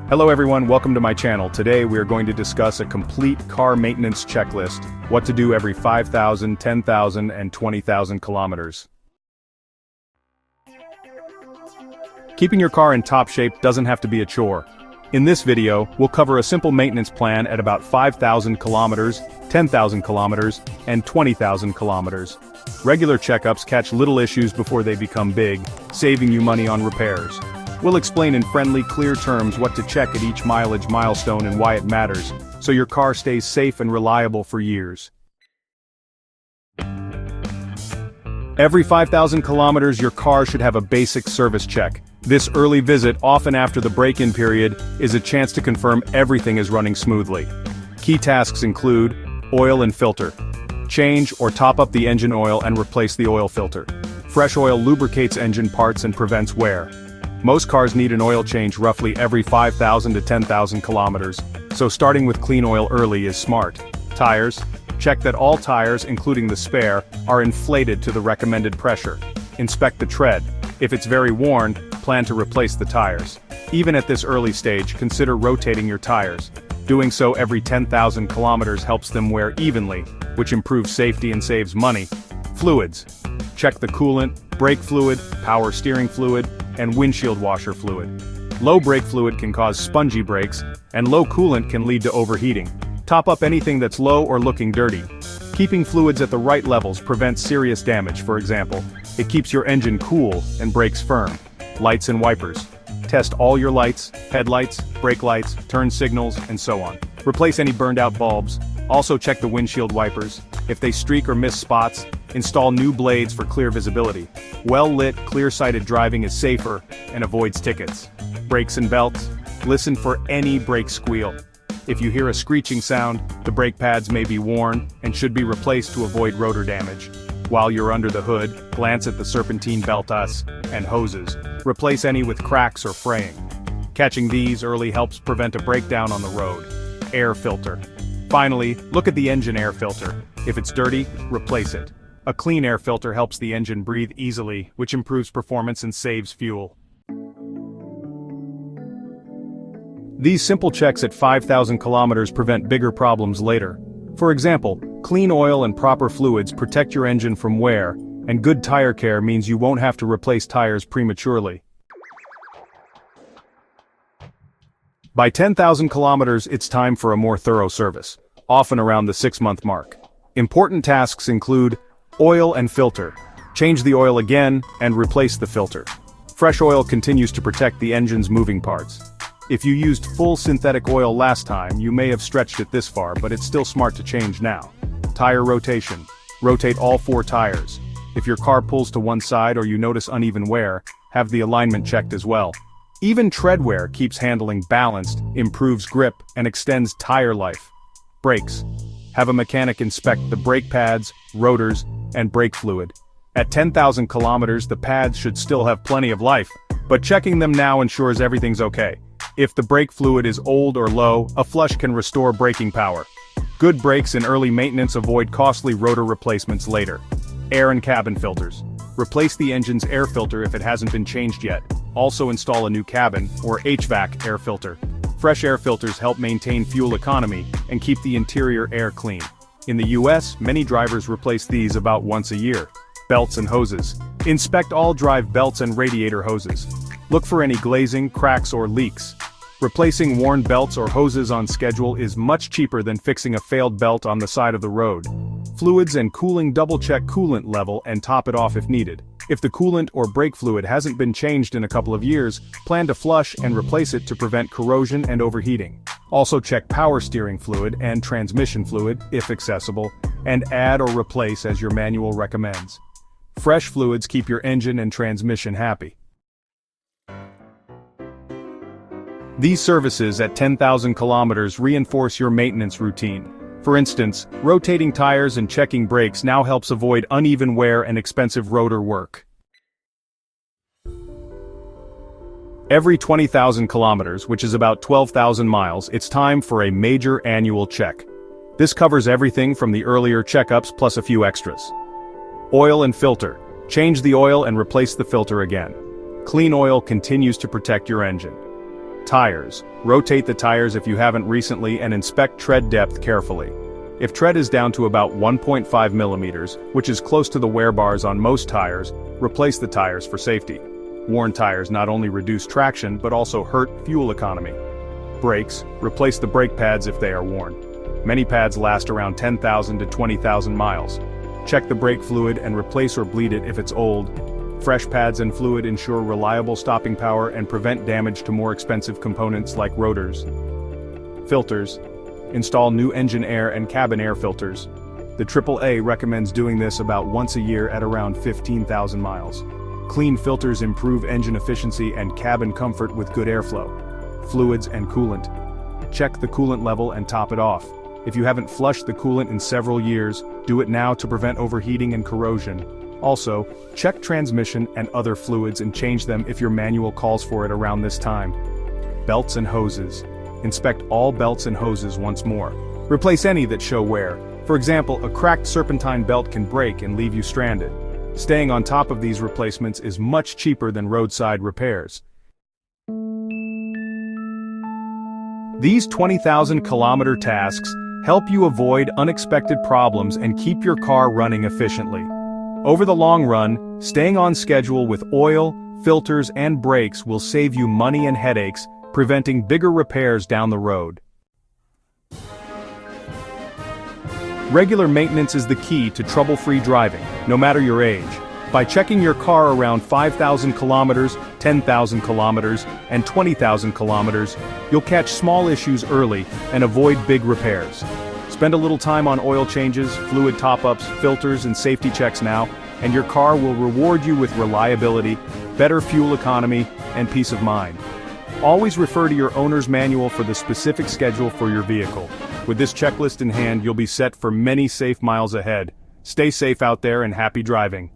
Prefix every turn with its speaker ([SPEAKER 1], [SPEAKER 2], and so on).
[SPEAKER 1] Hello everyone, welcome to my channel. Today we are going to discuss a complete car maintenance checklist, what to do every 5,000, 10,000, and 20,000 kilometers. Keeping your car in top shape doesn't have to be a chore. In this video, we'll cover a simple maintenance plan at about 5,000 kilometers, 10,000 kilometers, and 20,000 kilometers. Regular checkups catch little issues before they become big, saving you money on repairs. We'll explain in friendly, clear terms what to check at each mileage milestone and why it matters, so your car stays safe and reliable for years. Every 5,000 kilometers your car should have a basic service check. This early visit, often after the break-in period, is a chance to confirm everything is running smoothly. Key tasks include oil and filter. Change or top up the engine oil and replace the oil filter. Fresh oil lubricates engine parts and prevents wear. Most cars need an oil change roughly every 5,000 to 10,000 kilometers, so starting with clean oil early is smart. Tires. Check that all tires, including the spare, are inflated to the recommended pressure. Inspect the tread. If it's very worn, plan to replace the tires. Even at this early stage, consider rotating your tires. Doing so every 10,000 kilometers helps them wear evenly, which improves safety and saves money. Fluids. Check the coolant, brake fluid, power steering fluid, and windshield washer fluid. Low brake fluid can cause spongy brakes, and low coolant can lead to overheating. Top up anything that's low or looking dirty. Keeping fluids at the right levels prevents serious damage. For example, it keeps your engine cool and brakes firm. Lights and wipers. Test all your lights, headlights, brake lights, turn signals, and so on. Replace any burned out bulbs. Also check the windshield wipers. If they streak or miss spots, install new blades for clear visibility. Well-lit, clear-sighted driving is safer and avoids tickets. Brakes and belts. Listen for any brake squeal. If you hear a screeching sound, the brake pads may be worn and should be replaced to avoid rotor damage. While you're under the hood, glance at the serpentine beltas and hoses. Replace any with cracks or fraying. Catching these early helps prevent a breakdown on the road. Air filter. Finally, look at the engine air filter. If it's dirty, replace it. A clean air filter helps the engine breathe easily, which improves performance and saves fuel. These simple checks at 5,000 kilometers prevent bigger problems later. For example, clean oil and proper fluids protect your engine from wear, and good tire care means you won't have to replace tires prematurely. By 10,000 kilometers, it's time for a more thorough service, often around the 6-month mark. Important tasks include oil and filter. Change the oil again and replace the filter. Fresh oil continues to protect the engine's moving parts. If you used full synthetic oil last time, you may have stretched it this far, but it's still smart to change now. Tire rotation. Rotate all 4 tires. If your car pulls to one side or you notice uneven wear, have the alignment checked as well. Even tread wear keeps handling balanced, improves grip, and extends tire life. Brakes. Have a mechanic inspect the brake pads, rotors, and brake fluid. At 10,000 kilometers, the pads should still have plenty of life, but checking them now ensures everything's okay. If the brake fluid is old or low, a flush can restore braking power. Good brakes in early maintenance avoid costly rotor replacements later. Air and cabin filters. Replace the engine's air filter if it hasn't been changed yet. Also install a new cabin, or HVAC, air filter. Fresh air filters help maintain fuel economy and keep the interior air clean. In the US, many drivers replace these about once a year. Belts and hoses. Inspect all drive belts and radiator hoses. Look for any glazing, cracks, or leaks. Replacing worn belts or hoses on schedule is much cheaper than fixing a failed belt on the side of the road. Fluids and cooling. Double-check coolant level and top it off if needed. If the coolant or brake fluid hasn't been changed in a couple of years, plan to flush and replace it to prevent corrosion and overheating. Also check power steering fluid and transmission fluid, if accessible, and add or replace as your manual recommends. Fresh fluids keep your engine and transmission happy. These services at 10,000 kilometers reinforce your maintenance routine. For instance, rotating tires and checking brakes now helps avoid uneven wear and expensive rotor work. Every 20,000 kilometers, which is about 12,000 miles, it's time for a major annual check. This covers everything from the earlier checkups plus a few extras. Oil and filter. Change the oil and replace the filter again. Clean oil continues to protect your engine. Tires. Rotate the tires if you haven't recently and inspect tread depth carefully. If tread is down to about 1.5 millimeters, which is close to the wear bars on most tires, replace the tires for safety. Worn tires not only reduce traction but also hurt fuel economy. Brakes. Replace the brake pads if they are worn. Many pads last around 10,000 to 20,000 miles. Check the brake fluid and replace or bleed it if it's old. Fresh pads and fluid ensure reliable stopping power and prevent damage to more expensive components like rotors. Filters. Install new engine air and cabin air filters. The AAA recommends doing this about once a year at around 15,000 miles. Clean filters improve engine efficiency and cabin comfort with good airflow. Fluids and coolant. Check the coolant level and top it off. If you haven't flushed the coolant in several years, do it now to prevent overheating and corrosion. Also, check transmission and other fluids and change them if your manual calls for it around this time. Belts and hoses. Inspect all belts and hoses once more. Replace any that show wear. For example, a cracked serpentine belt can break and leave you stranded. Staying on top of these replacements is much cheaper than roadside repairs. These 20,000-kilometer tasks help you avoid unexpected problems and keep your car running efficiently. Over the long run, staying on schedule with oil, filters, and brakes will save you money and headaches, preventing bigger repairs down the road. Regular maintenance is the key to trouble-free driving, no matter your age. By checking your car around 5,000 kilometers, 10,000 kilometers, and 20,000 kilometers, you'll catch small issues early and avoid big repairs. Spend a little time on oil changes, fluid top-ups, filters, and safety checks now, and your car will reward you with reliability, better fuel economy, and peace of mind. Always refer to your owner's manual for the specific schedule for your vehicle. With this checklist in hand, you'll be set for many safe miles ahead. Stay safe out there and happy driving.